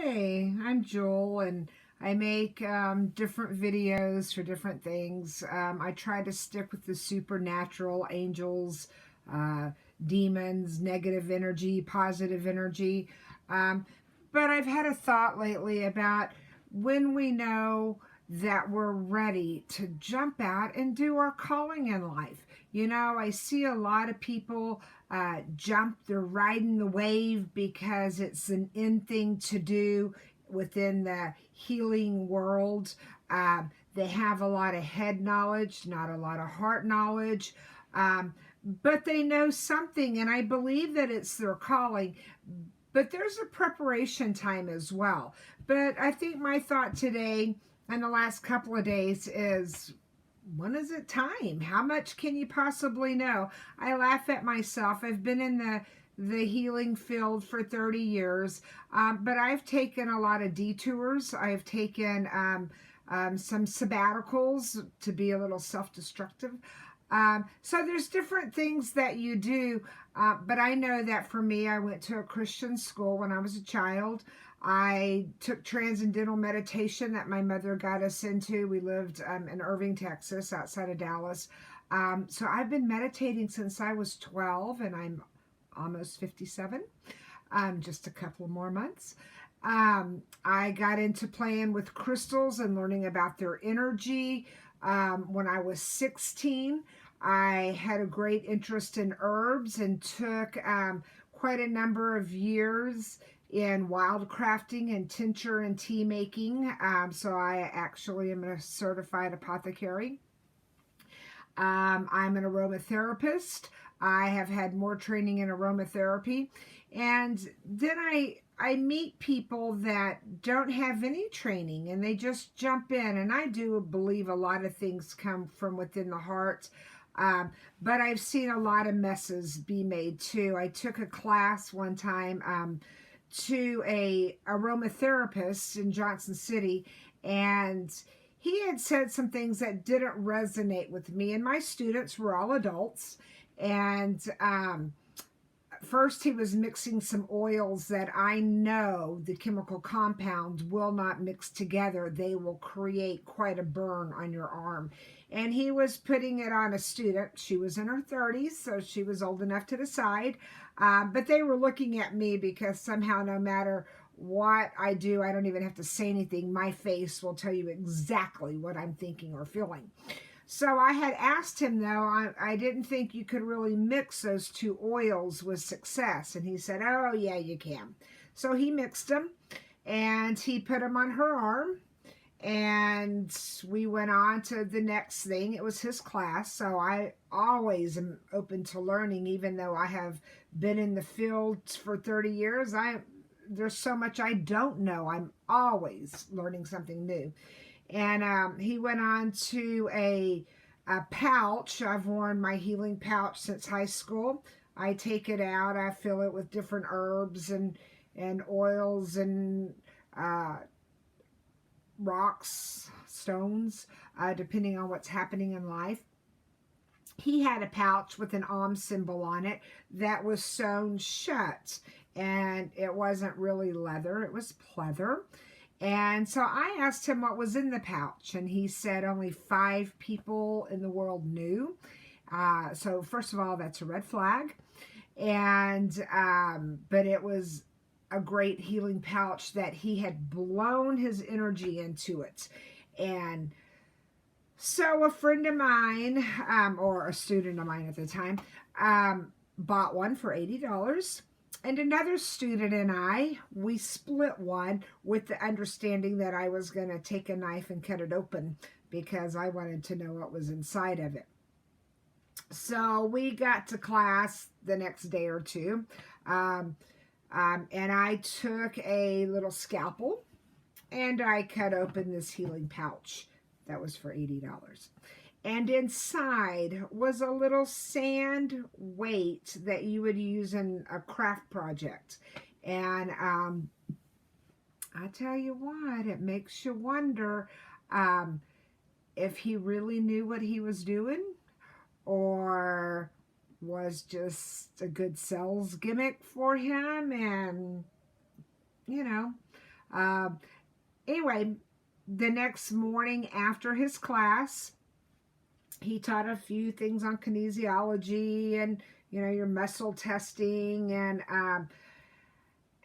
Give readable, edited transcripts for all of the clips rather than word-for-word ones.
Hey, I'm Jewel, and I make different videos for different things. I try to stick with the supernatural, angels, uh, demons, negative energy, positive energy. Um, but I've had a thought lately about when we know that we're ready to jump out and do our calling in life. I see a lot of people jump, they're riding the wave because it's an in thing to do within the healing world. They have a lot of head knowledge, not a lot of heart knowledge. But they know something, and I believe that it's their calling. But there's a preparation time as well. But I think my thought today and the last couple of days is, when is it time? How much can you possibly know? I laugh at myself. I've been in the healing field for 30 years, but I've taken a lot of detours. I've taken some sabbaticals to be a little self-destructive. So there's different things that you do, but I know that for me, I went to a Christian school when I was a child. I took transcendental meditation that my mother got us into. We lived in Irving, Texas, outside of Dallas. So I've been meditating since I was 12, and I'm almost 57, just a couple more months. I got into playing with crystals and learning about their energy when I was 16. I had a great interest in herbs and took quite a number of years in wildcrafting and tincture and tea making. So I actually am a certified apothecary. I'm an aromatherapist. I have had more training in aromatherapy. And then I meet people that don't have any training and they just jump in. And I do believe a lot of things come from within the heart. But I've seen a lot of messes be made too. I took a class one time to a aromatherapist in Johnson City, and he had said some things that didn't resonate with me. And my students were all adults, and first he was mixing some oils that I know the chemical compounds will not mix together. They will create quite a burn on your arm. And he was putting it on a student. She was in her 30s, so she was old enough to decide. But they were looking at me because somehow, no matter what I do, I don't even have to say anything. My face will tell you exactly what I'm thinking or feeling. So I had asked him, though, I didn't think you could really mix those two oils with success. And he said, oh, yeah, you can. So he mixed them and he put them on her arm. And we went on to the next thing. It was his class. So I always am open to learning, even though I have been in the field for 30 years. There's so much I don't know. I'm always learning something new. And he went on to a pouch. I've worn my healing pouch since high school. I take it out. I fill it with different herbs and oils and rocks, stones, depending on what's happening in life. He had a pouch with an Om symbol on it that was sewn shut, and it wasn't really leather, it was pleather. And so I asked him what was in the pouch, and he said only 5 people in the world knew. So first of all, that's a red flag. And but it was a great healing pouch that he had blown his energy into it. And so a friend of mine, or a student of mine at the time, bought one for $80. And another student and we split one with the understanding that I was going to take a knife and cut it open because I wanted to know what was inside of it. So we got to class the next day or two, and I took a little scalpel and I cut open this healing pouch that was for $80. And inside was a little sand weight that you would use in a craft project. And I tell you what, it makes you wonder if he really knew what he was doing or was just a good sales gimmick for him. And, you know, Anyway, the next morning after his class, he taught a few things on kinesiology and, your muscle testing. And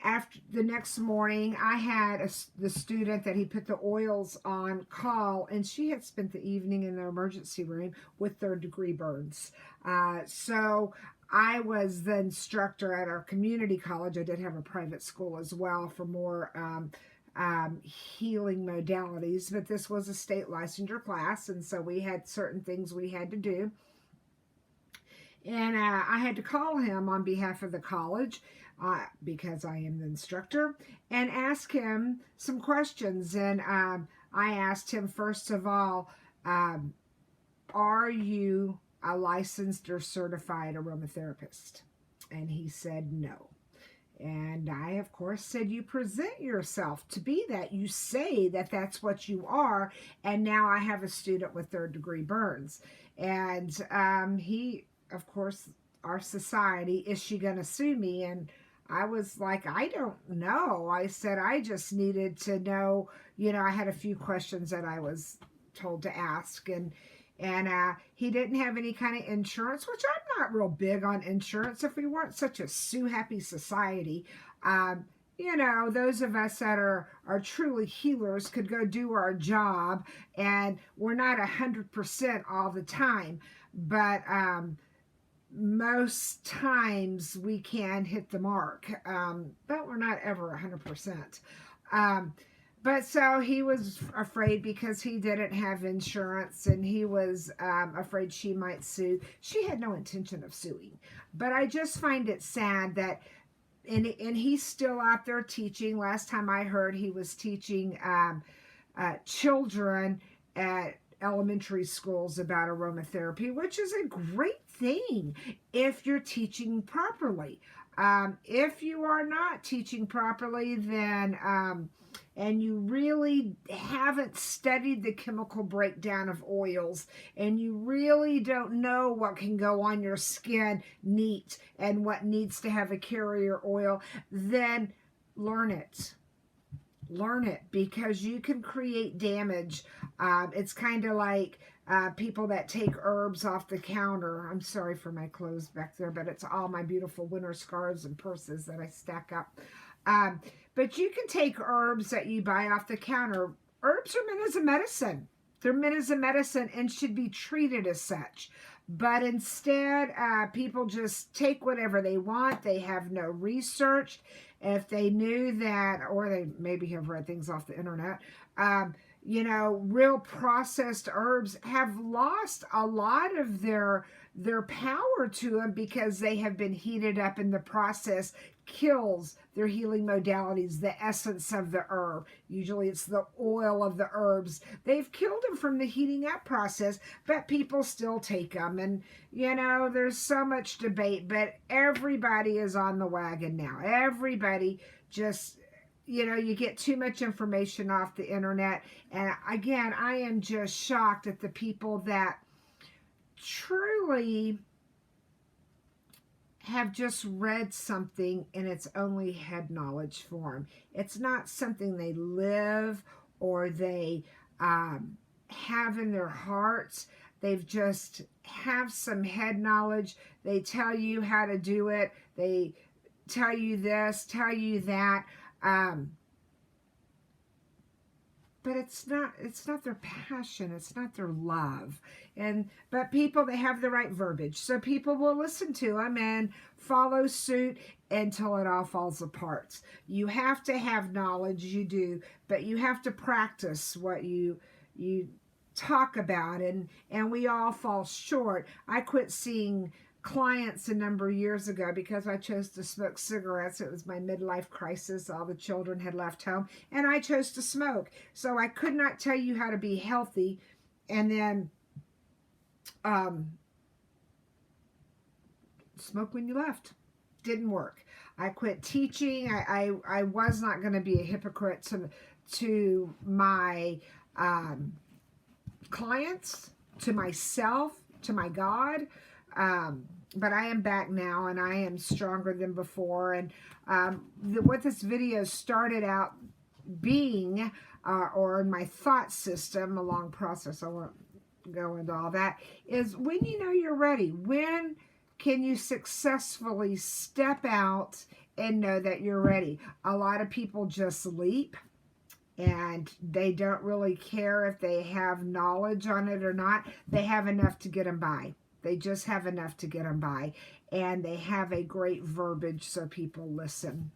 after the next morning, I had the student that he put the oils on call, and she had spent the evening in the emergency room with third-degree burns. So I was the instructor at our community college. I did have a private school as well for more healing modalities, but this was a state licensure class, and so we had certain things we had to do. And I had to call him on behalf of the college because I am the instructor, and ask him some questions. And I asked him, first of all, are you a licensed or certified aromatherapist? And he said no. And I, of course, said, you present yourself to be that. You say that that's what you are. And now I have a student with third-degree burns. And he, of course, our society, is she going to sue me? And I was like, I don't know. I said, I just needed to know, I had a few questions that I was told to ask. And he didn't have any kind of insurance, which I'm not real big on insurance. If we weren't such a sue-happy society, those of us that are truly healers could go do our job, and we're not 100% all the time, but most times we can hit the mark, but we're not ever 100%. But so he was afraid because he didn't have insurance, and he was afraid she might sue. She had no intention of suing. But I just find it sad that, and he's still out there teaching. Last time I heard, he was teaching children at elementary schools about aromatherapy, which is a great thing if you're teaching properly. If you are not teaching properly, then and you really haven't studied the chemical breakdown of oils, and you really don't know what can go on your skin neat and what needs to have a carrier oil, then learn it. Learn it, because you can create damage. It's kind of like people that take herbs off the counter. I'm sorry for my clothes back there, but it's all my beautiful winter scarves and purses that I stack up. But you can take herbs that you buy off the counter. Herbs are meant as a medicine. They're meant as a medicine and should be treated as such. But instead, people just take whatever they want. They have no research. If they knew that, or they maybe have read things off the internet, real processed herbs have lost a lot of their power to them because they have been heated up, and the process kills their healing modalities, the essence of the herb. Usually it's the oil of the herbs. They've killed them from the heating up process, but people still take them. And, there's so much debate, but everybody is on the wagon now. Everybody just, you get too much information off the internet. And again, I am just shocked at the people that truly have just read something in its only head knowledge form. It's not something they live or they have in their hearts. They've just have some head knowledge. They tell you how to do it. They tell you this, tell you that. But it's not their passion, it's not their love. But people, they have the right verbiage, so people will listen to them and follow suit until it all falls apart. You have to have knowledge, you do, but you have to practice what you talk about, and we all fall short. I quit seeing clients a number of years ago because I chose to smoke cigarettes. It was my midlife crisis. All the children had left home, and I chose to smoke. So I could not tell you how to be healthy and then smoke when you left. Didn't work. I quit teaching. I was not going to be a hypocrite to my clients, to myself, to my God. But I am back now, and I am stronger than before. And what this video started out being or in my thought system, a long process, I won't go into all that, is when you know you're ready. When can you successfully step out and know that you're ready? A lot of people just leap and they don't really care if they have knowledge on it or not. They have enough to get them by. They just have enough to get them by. And they have a great verbiage so people listen.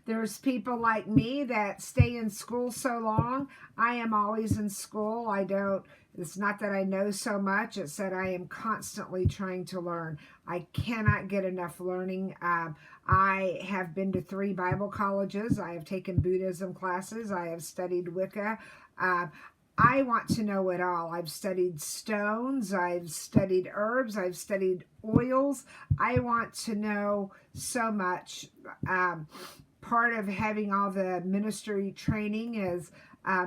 There's people like me that stay in school so long. I am always in school. It's not that I know so much. It's that I am constantly trying to learn. I cannot get enough learning. I have been to 3 Bible colleges. I have taken Buddhism classes. I have studied Wicca. I want to know it all. I've studied stones. I've studied herbs. I've studied oils. I want to know so much. Part of having all the ministry training is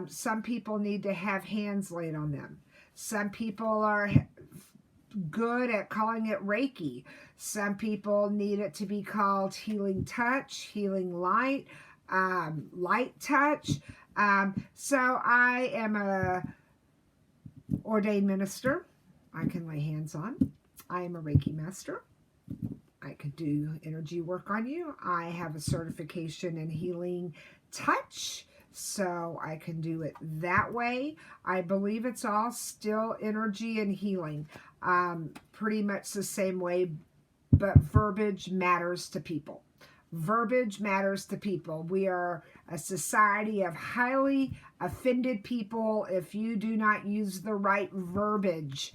some people need to have hands laid on them. Some people are good at calling it Reiki. Some people need it to be called healing touch, healing light, light touch. So I am a ordained minister. I can lay hands on. I am a Reiki master. I could do energy work on you. I have a certification in healing touch, so I can do it that way. I believe it's all still energy and healing, pretty much the same way, but verbiage matters to people. Verbiage matters to people. We are a society of highly offended people if you do not use the right verbiage.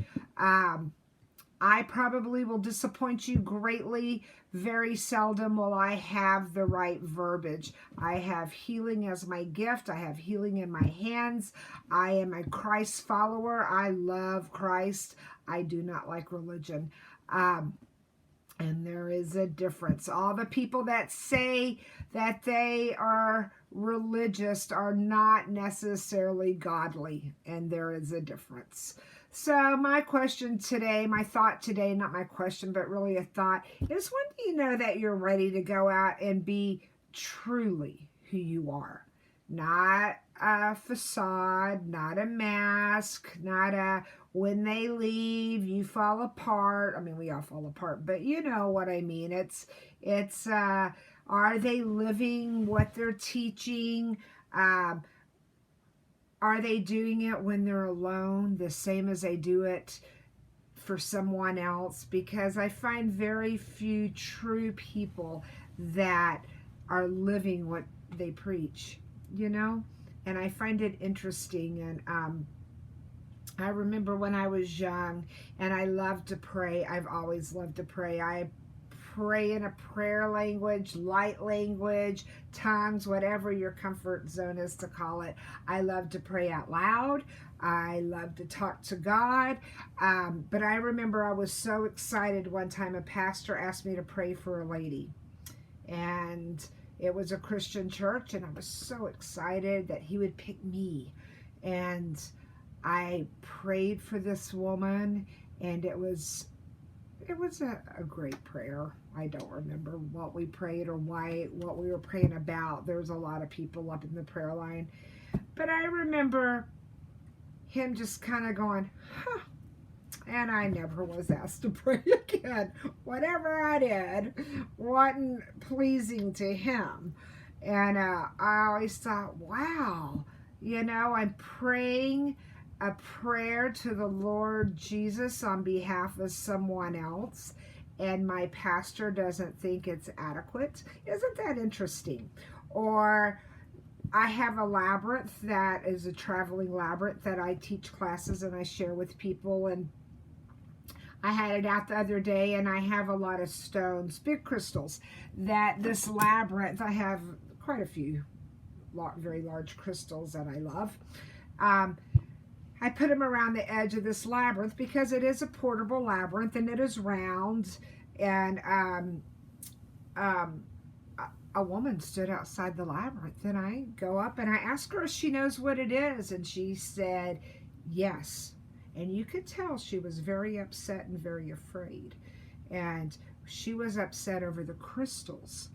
I probably will disappoint you greatly. Very seldom will I have the right verbiage. I have healing as my gift. I have healing in my hands. I am a Christ follower. I love Christ. I do not like religion. And there is a difference. All the people that say that they are religious are not necessarily godly. And there is a difference. So my question today, my thought today, not my question, but really a thought, is when do you know that you're ready to go out and be truly who you are? Not a facade, not a mask, not a when they leave, you fall apart. I mean, we all fall apart, but you know what I mean. Are they living what they're teaching? Are they doing it when they're alone, the same as they do it for someone else? Because I find very few true people that are living what they preach, you know? And I find it interesting. And I remember when I was young and I loved to pray. I've always loved to pray. I pray in a prayer language, light language, tongues, whatever your comfort zone is to call it. I love to pray out loud. I love to talk to God. But I remember I was so excited one time a pastor asked me to pray for a lady. And it was a Christian church, and I was so excited that he would pick me. And I prayed for this woman, and it was a great prayer. I don't remember what we prayed or what we were praying about. There was a lot of people up in the prayer line. But I remember him just kind of going, huh. And I never was asked to pray again. Whatever I did wasn't pleasing to him. And I always thought, wow, I'm praying a prayer to the Lord Jesus on behalf of someone else, and my pastor doesn't think it's adequate. Isn't that interesting? Or I have a labyrinth that is a traveling labyrinth that I teach classes and I share with people, and I had it out the other day, and I have a lot of stones, big crystals, that this labyrinth, I have quite a few very large crystals that I love. I put them around the edge of this labyrinth because it is a portable labyrinth and it is round. And a woman stood outside the labyrinth, and I go up and I ask her if she knows what it is, and she said yes. And you could tell she was very upset and very afraid, and she was upset over the crystals.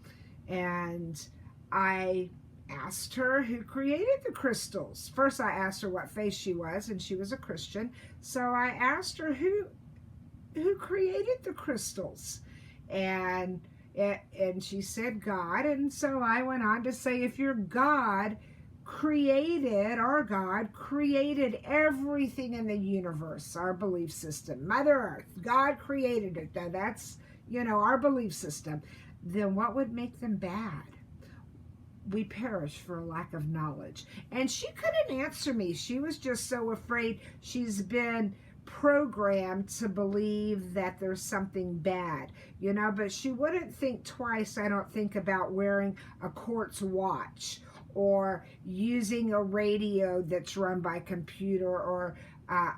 And I asked her who created the crystals. First I asked her what faith she was, and she was a Christian. So I asked her who created the crystals, and she said God. And so I went on to say, if your God created, our God created everything in the universe, our belief system, Mother Earth, God created it. Now that's, our belief system. Then what would make them bad? We perish for a lack of knowledge. And she couldn't answer me. She was just so afraid. She's been programmed to believe that there's something bad, but she wouldn't think twice, I don't think, about wearing a quartz watch or using a radio that's run by computer, or by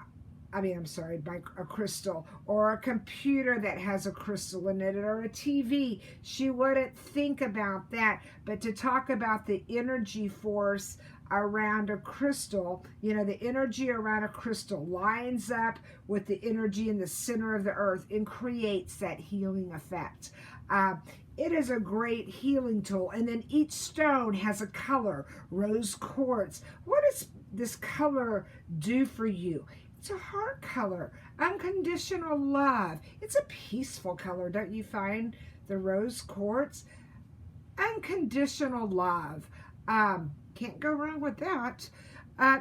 a crystal, or a computer that has a crystal in it, or a TV. She wouldn't think about that. But to talk about the energy force around a crystal, the energy around a crystal lines up with the energy in the center of the earth and creates that healing effect. It is a great healing tool. And then each stone has a color. Rose quartz. What does this color do for you? It's a heart color. Unconditional love. It's a peaceful color, don't you find? The rose quartz. Unconditional love. Can't go wrong with that.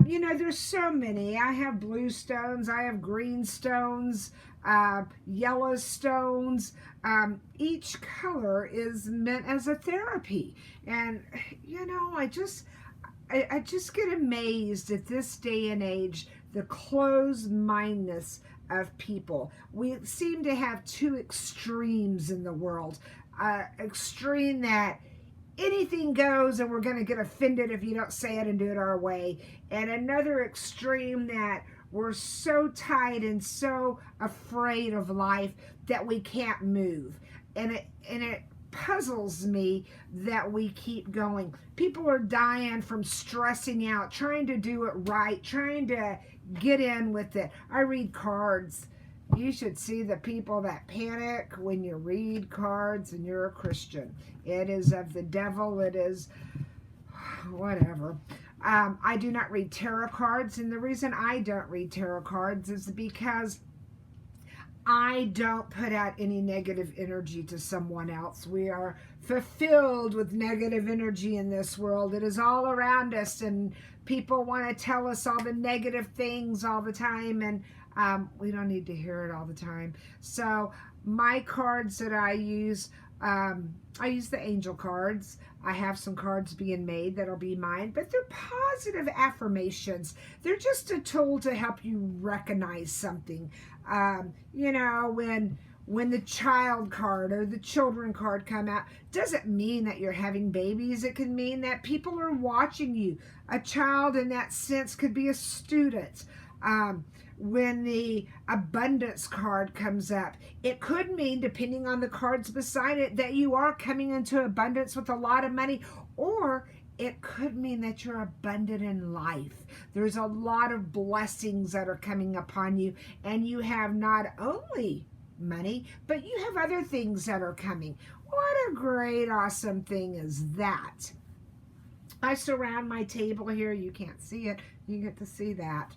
There's so many. I have blue stones. I have green stones. Yellow stones. Each color is meant as a therapy. And, I just get amazed at this day and age, the closed-mindedness of people. We seem to have two extremes in the world. Extreme that anything goes and we're going to get offended if you don't say it and do it our way. And another extreme that we're so tight and so afraid of life that we can't move. And it puzzles me that we keep going. People are dying from stressing out, trying to do it right, trying to get in with it. I read cards. You should see the people that panic when you read cards and you're a Christian. It is of the devil. It is whatever. I do not read tarot cards, and the reason I don't read tarot cards is because I don't put out any negative energy to someone else. We are fulfilled with negative energy in this world. It is all around us, and people want to tell us all the negative things all the time, and we don't need to hear it all the time. So my cards that I use the angel cards. I have some cards being made that'll be mine, but they're positive affirmations. They're just a tool to help you recognize something. When the child card or the children card come out, doesn't mean that you're having babies. It can mean that people are watching you. A child in that sense could be a student. When the abundance card comes up, it could mean, depending on the cards beside it, that you are coming into abundance with a lot of money, or it could mean that you're abundant in life. There's a lot of blessings that are coming upon you, and you have not only money, but you have other things that are coming. What a great, awesome thing is that? I surround my table here. You can't see it. You get to see that.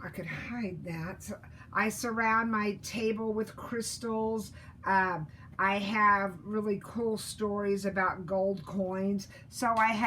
I could hide that. I surround my table with crystals. I have really cool stories about gold coins. So I have